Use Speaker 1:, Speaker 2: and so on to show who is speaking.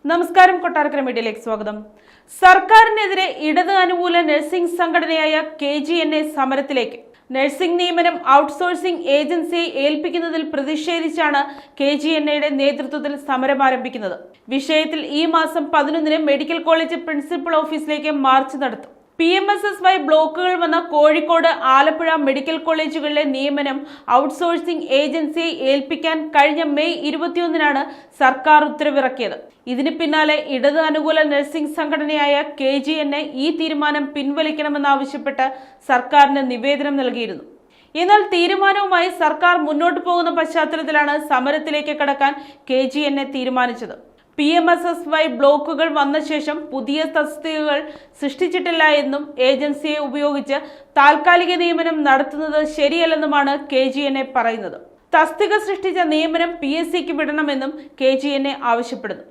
Speaker 1: നമസ്കാരം, കൊട്ടാരക്കര മീഡിയയിലേക്ക് സ്വാഗതം. സർക്കാരിനെതിരെ ഇടത് അനുകൂല നഴ്സിംഗ് സംഘടനയായ KGNA സമരത്തിലേക്ക്. നഴ്സിംഗ് നിയമനം ഔട്ട്സോഴ്സിംഗ് ഏജൻസിയെ ഏൽപ്പിക്കുന്നതിൽ പ്രതിഷേധിച്ചാണ് KGNAയുടെ നേതൃത്വത്തിൽ സമരം ആരംഭിക്കുന്നത്. വിഷയത്തിൽ ഈ മാസം 11-ന് മെഡിക്കൽ കോളേജ് പ്രിൻസിപ്പൽ ഓഫീസിലേക്ക് മാർച്ച് നടത്തും. PMSSY ബ്ലോക്കുകൾ വന്ന കോഴിക്കോട്, ആലപ്പുഴ മെഡിക്കൽ കോളേജുകളിലെ നിയമനം ഔട്ട്സോഴ്സിംഗ് ഏജൻസിയെ ഏൽപ്പിക്കാൻ കഴിഞ്ഞ മെയ് 21-നാണ് സർക്കാർ ഉത്തരവിറക്കിയത്. ഇതിന് പിന്നാലെ ഇടത് അനുകൂല നഴ്സിംഗ് സംഘടനയായ KGNA ഈ തീരുമാനം പിൻവലിക്കണമെന്നാവശ്യപ്പെട്ട് സർക്കാരിന് നിവേദനം നൽകിയിരുന്നു. എന്നാൽ തീരുമാനവുമായി സർക്കാർ മുന്നോട്ടു പോകുന്ന പശ്ചാത്തലത്തിലാണ് സമരത്തിലേക്ക് കടക്കാൻ KGNA തീരുമാനിച്ചത്. PMSSY ബ്ലോക്കുകൾ വന്ന ശേഷം പുതിയ തസ്തികകൾ സൃഷ്ടിച്ചിട്ടില്ല എന്നും ഏജൻസിയെ ഉപയോഗിച്ച് താൽക്കാലിക നിയമനം നടത്തുന്നത് ശരിയല്ലെന്നുമാണ് KGNA പറയുന്നത്. തസ്തിക സൃഷ്ടിച്ച നിയമനം PSCക്ക് വിടണമെന്നും KGNA ആവശ്യപ്പെടുന്നു.